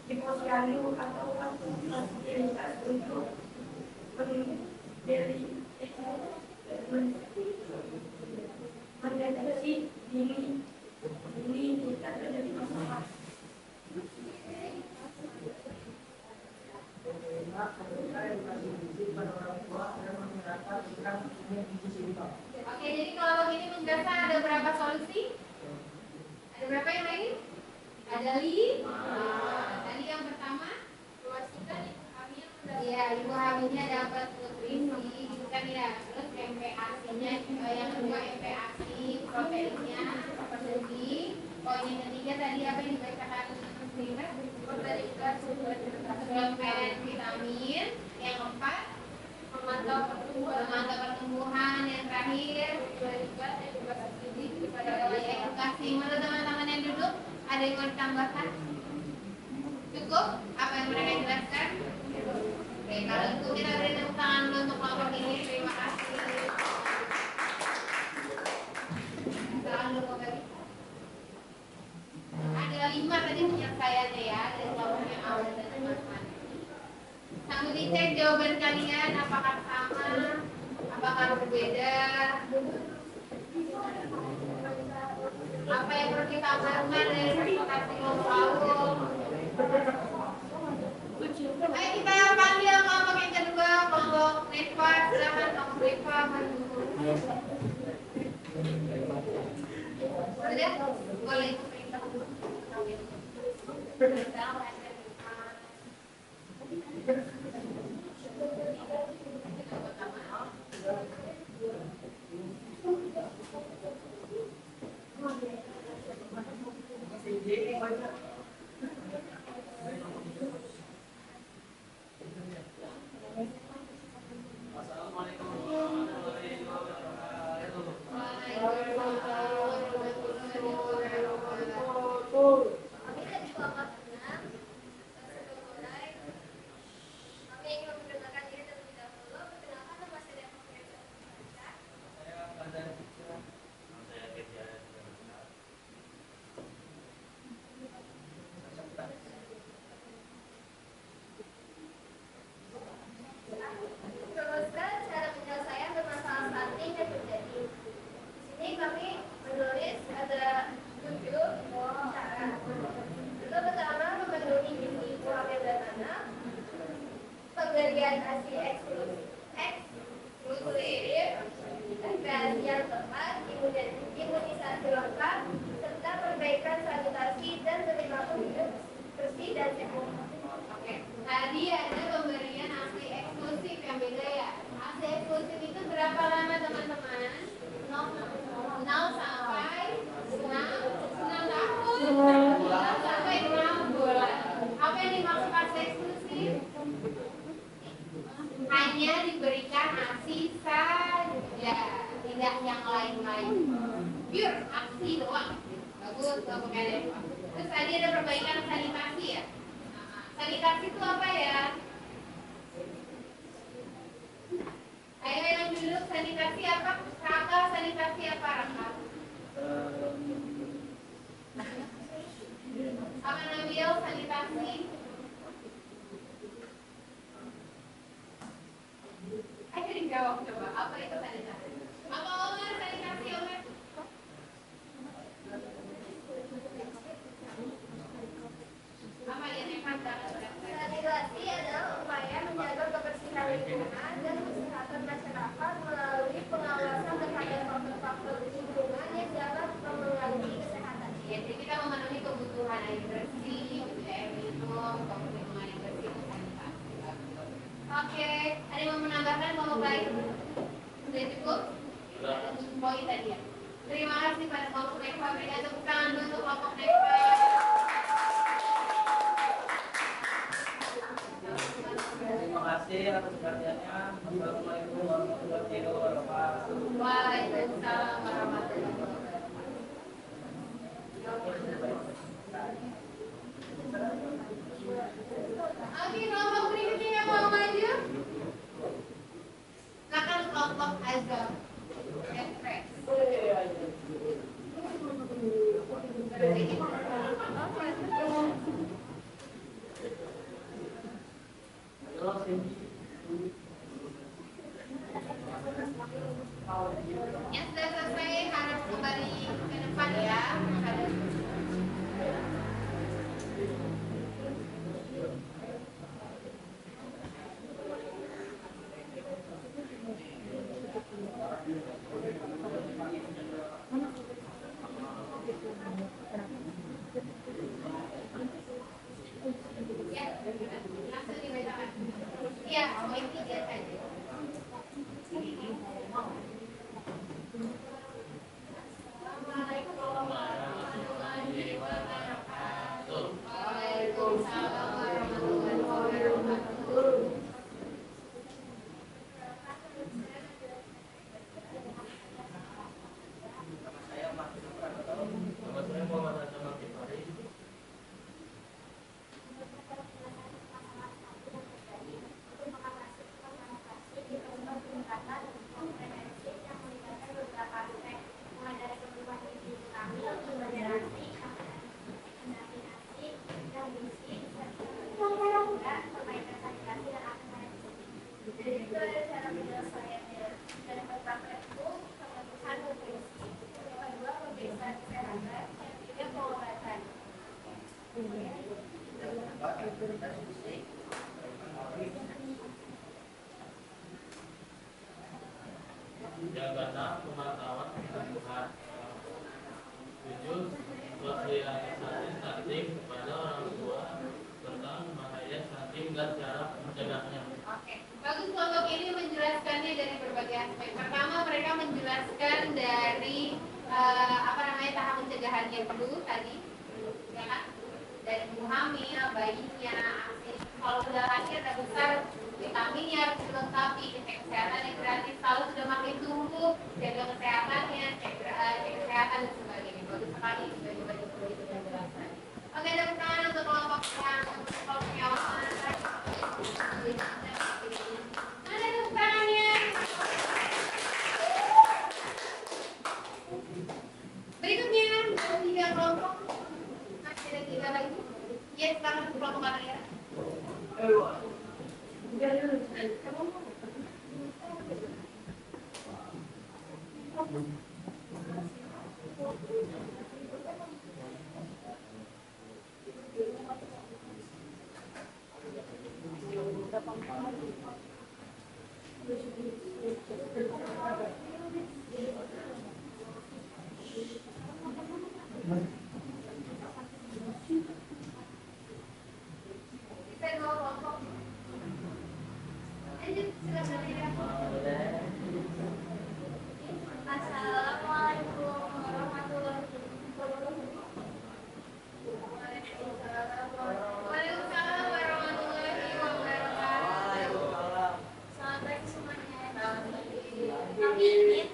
[SPEAKER 7] di posyandu atau fasilitas untuk mendeteksi dini jika terjadi masalah. Oke, jadi kalau begini penjelasan ada berapa solusi? Ada berapa yang lain? Ada 5. Tadi yang pertama, memastikan ibu hamil ya, ibu hamilnya dapat nutrisi, gitu kan ya. Terus MPASI-nya, yang kedua MPASI, proteinnya terpenuhi. Poin yang ketiga tadi apa yang dibacakan Rina? Memberikan suplemen vitamin. Yang keempat, memantau pertumbuhan. Yang terakhir, memberikan edukasi kepada edukasi. Menurut teman-teman yang duduk, ada yang mau ditambahkan? Cukup? Apa yang mereka jelaskan? Oke, kalau itu kita beri tepuk tangan dulu untuk kelompok ini. Terima kasih. Salam dulu kembali. Ada 5 tadi penyelesaiannya ya, dari kelompok yang awal dan teman-teman. Sambil dicek jawaban kalian, apakah sama, apakah berbeda, apa yang perlu kita amalkan dari presentasi kelompok awal. Ayo kita panggil kelompok yang kedua, kelompok Neva. Silakan kelompok Neva maju. Sudah? Boleh ikut perintah. Pemberian ASI eksklusif, dan yang tepat, imunisasi lengkap, serta perbaikan sanitasi dan perilaku hidup bersih dan sehat. Oke, tadi ada pemberian ASI eksklusif yang beda ya. ASI eksklusif itu berapa lama teman-teman? 0 sampai 6 tahun. 0 sampai 6 bulan. Apa yang dimaksud ASI eksklusif? Hanya diberikan ASI saja, tidak yang lain-lain. Pure ASI doang. Bagus, kelompok Neva. Terus tadi ada perbaikan sanitasi ya. Sanitasi itu apa ya? Ayo yang duduk, sanitasi apa? Raka, sanitasi apa Raka? Apa Nabil, sanitasi? Ayo dijawab coba, apa itu sanitasi? Apa Omar, sanitasi Omar? Apa yang Evan sanitasi adalah upaya menjaga kebersihan lingkungan dan kesehatan masyarakat melalui pengawasan terhadap silakan mau baik. Sudah cukup? Ada 7 poin tadi ya. Terima kasih pada kelompok NEPA. Berikan tepuk tangan dulu untuk kelompok NEPA.
[SPEAKER 8] Terima kasih atas perhatiannya. Wassalamualaikum warahmatullahi wabarakatuh.
[SPEAKER 7] Waalaikumsalam warahmatullahi wabarakatuh. Oke, kelompok berikutnya yang mau maju. Silakan kelompok Azam. Express. Yang sudah selesai harap kembali ke depan ya. Ya, langsung dibacakan. Iya, poin 3 saja. Assalamualaikum warahmatullahi wabarakatuh. Waalaikumsalam warahmatullahi wabarakatuh.
[SPEAKER 8] Jakarta pemantauan kebutuhan 7 sosialisasi stunting kepada orang tua serta bahaya stunting dan cara mencegahnya.
[SPEAKER 7] Oke, bagus kelompok ini menjelaskannya dari berbagai aspek. Pertama, mereka menjelaskan dari tahap pencegahannya dulu tadi, ya kan? Dari ibu hamil, bayinya, ASI. Kalau udah lahir dan besar, vitaminnya harus dilengkapi, cek kesehatan yang gratis, kalau sudah makin tumbuh, jaga kesehatannya, cek kesehatan dan sebagainya. Bagus sekali bagi-bagi itu penjelasan. Oke, tepuk tangan untuk kelompok yang mana tepuk tangannya? Berikutnya, 3 kelompok. Masih ada 3 lagi. Ya, sekarang kelompok apa ya? Kita 2 kelompok. Lanjut, silakan ya. Assalamualaikum warahmatullahi wabarakatuh. Waalaikumsalam warahmatullahi wabarakatuh. Selamat pagi semuanya. Kami ingin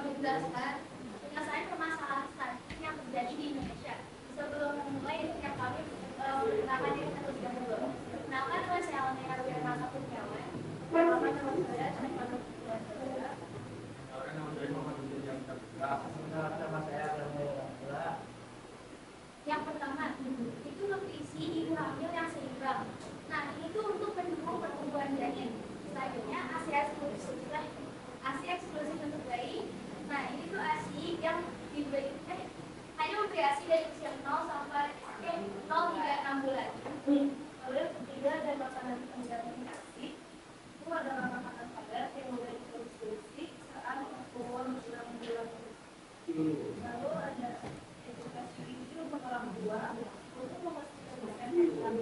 [SPEAKER 7] menjelaskan penyelesaian permasalahan stunting yang terjadi di Indonesia. Sebelum memulai, yang kami perkenalkan diri terlebih dahulu. Perkenalkan nama saya Almira Wirmasa Kurniawan. Nama teman saya Syaiful Huda. Yang pertama, itu nutrisi ibu hamil yang seimbang. Nah, itu untuk mendukung pertumbuhan janin. Selanjutnya, ASI eksklusif untuk bayi. Nah, ini tuh ASI yang diberi hanya memberi ASI dari usia 0 hingga 6 bulan. Lalu yang ketiga ada makanan pendamping ASI. Itu adalah makanan padat yang memberi konsumsi saat umur 6 bulan. Lalu ada edukasi itu untuk orang tua untuk memastikan kesehatan kehamilan.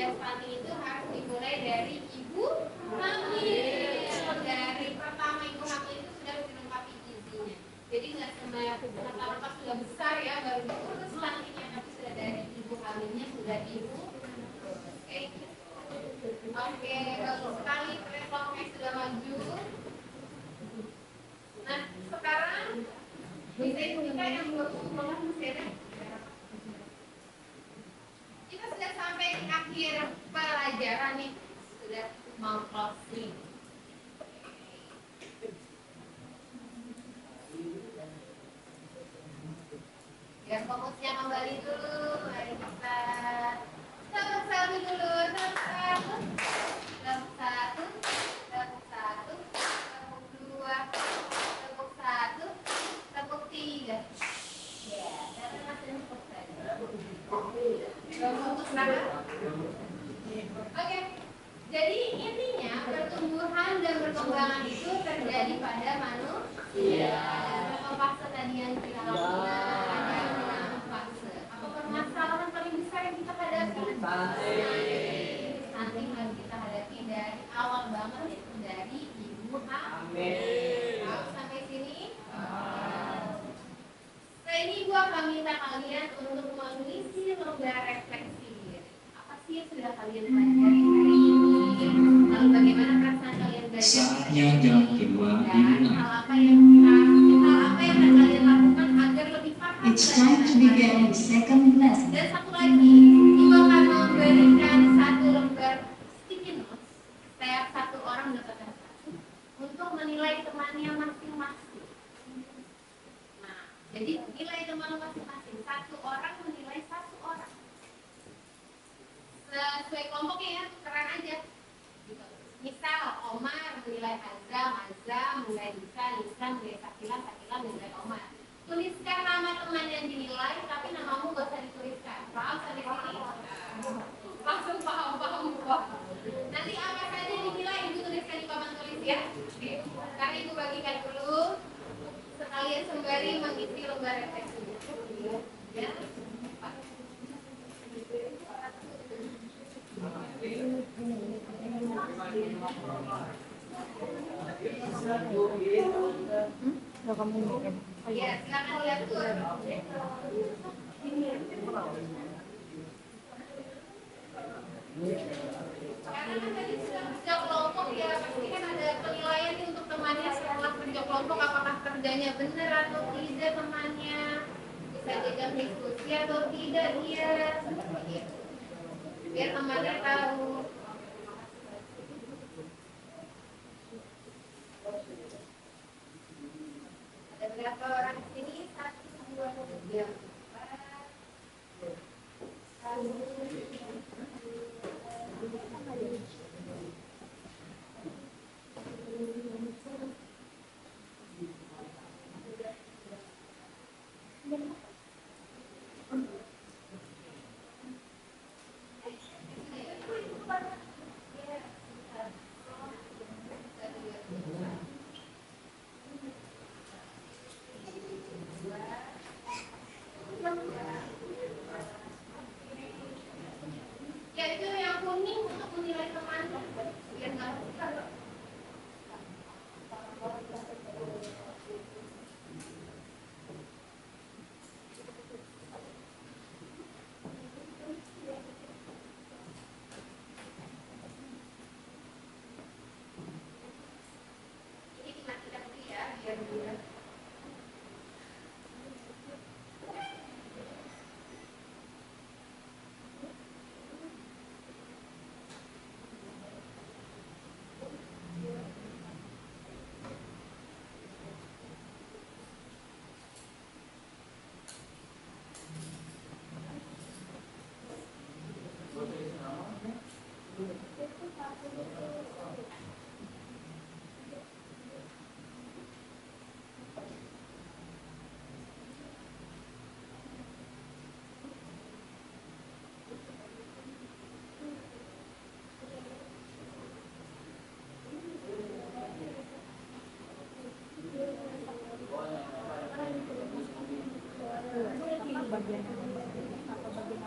[SPEAKER 7] dan stunting itu harus dimulai dari ibu hamil. Dari pertama ibu hamil itu sudah dilengkapi gizinya. Jadi nggak serta-merta sudah besar ya baru diurus stuntingnya, tapi sudah dari ibu hamilnya sudah diurus. Oke, bagus sekali, kelompoknya sudah maju. Nah, sekarang bisa kita yang berhubungan mesin. Kita sudah sampai di akhir pelajaran nih, sudah mau closing. Biar fokusnya kembali dulu, mari kita tepuk selfie dulu, tepuk satu, tepuk dua, tepuk satu, tepuk tiga. Ya, karena masih fokus saja. Fokus berapa? Oke, jadi intinya pertumbuhan dan perkembangan itu terjadi pada manusia. Ada berapa fase tadi yang kita lakukan? Permasalahan paling besar yang kita hadapi nanti harus kita hadapi dari awal banget, yaitu dari ibu hamil. Sampai sini. Nah, ini ibu akan minta kalian untuk mengisi lembar refleksi diri. Apa sih yang sudah kalian pelajari hari ini? Lalu bagaimana perasaan kalian belajar?
[SPEAKER 5] Saatnya jam kedua
[SPEAKER 7] Dan
[SPEAKER 5] dimulai.
[SPEAKER 7] hal apa yang akan kalian lakukan agar lebih paham?
[SPEAKER 6] It's time to begin the second lesson.
[SPEAKER 7] Dan satu lagi, ibu akan memberikan satu lembar sticky notes. Setiap satu orang mendapatkan satu untuk menilai temannya masing-masing. Nah, jadi nilai teman masing-masing. Satu orang menilai satu orang. Sesuai kelompoknya ya, tukeran aja. Gitu. Misal Omar menilai Azam, Azam menilai Lisa, Lisa menilai Sakila, Sakila menilai Omar. Tuliskan nama teman yang dinilai, tapi namamu gak usah dituliskan. Paham sampai sini? Langsung paham. Nanti apa saja dinilai, ibu tuliskan di papan tulis ya. Oke. Sekarang ibu bagikan dulu, sekalian sembari mengisi lembar refleksi. Ya. Ya, silakan diatur. Karena kan tadi sudah kerja kelompok ya, pasti kan ada penilaian nih untuk temannya setelah kerja kelompok, apakah kerjanya benar atau tidak temannya, bisa diajak diskusi atau tidak dia, biar temannya tahu. Ada berapa orang di sini? 1, 2, 3, 4. Ya itu yang kuning untuk menilai teman, biar nggak susah. Ini dimatikan dulu ya, biar mudah. bagian apa bagian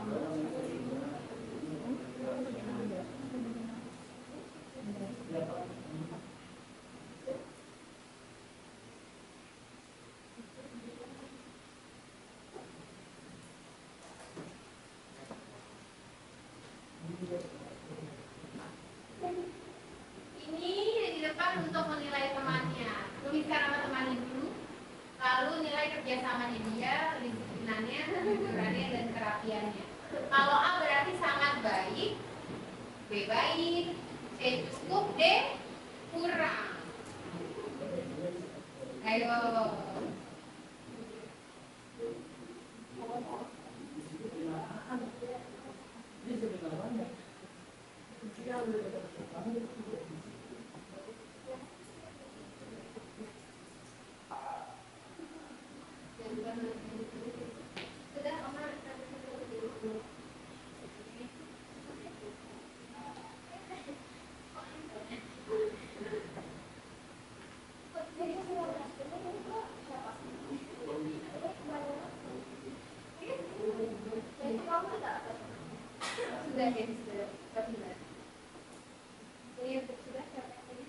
[SPEAKER 7] Ini di depan untuk menilai temannya. Tuliskan nama temannya dulu, lalu nilai kerjasamanya dia, kedisiplinannya, kejujurannya, dan kerapiannya. Kalau A berarti sangat baik, B baik, C cukup, D kurang. Ayo. Sudah ya, sudah. Ini untuk sudah siapa yang tadi?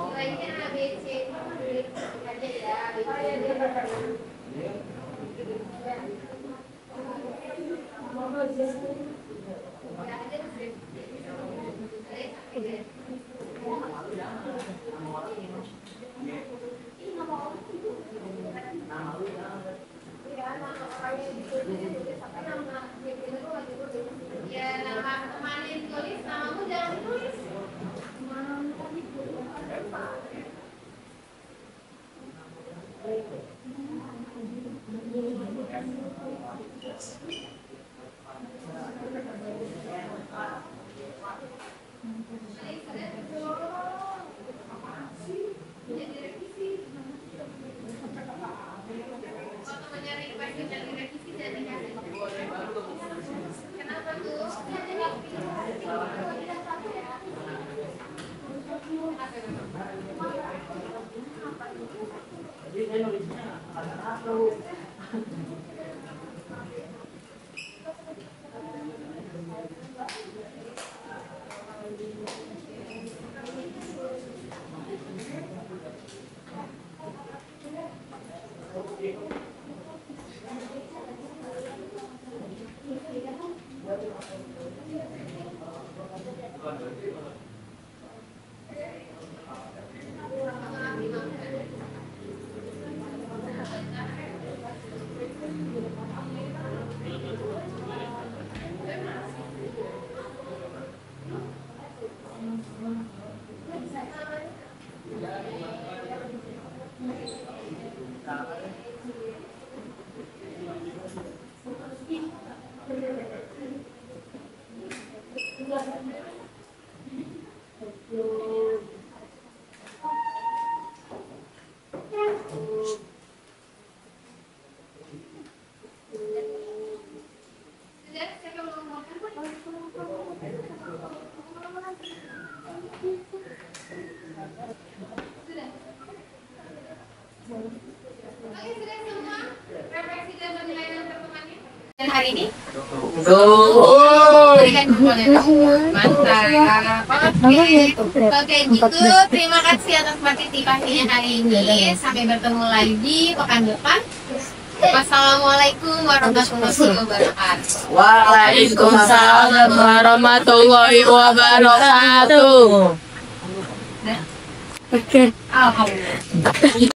[SPEAKER 7] Nilainya A, B, C. Aja ya, B, C. Ya, nama temannya ditulis, namamu jangan ditulis. Kenapa tuh? Dan hari ini berikan jempolnya. Mantap. Oke gitu. Terima kasih atas partisipasinya hari ini. Sampai bertemu lagi pekan depan. Wassalamualaikum warahmatullahi wabarakatuh.
[SPEAKER 3] Waalaikumsalam warahmatullahi wabarakatuh.
[SPEAKER 7] Alhamdulillah.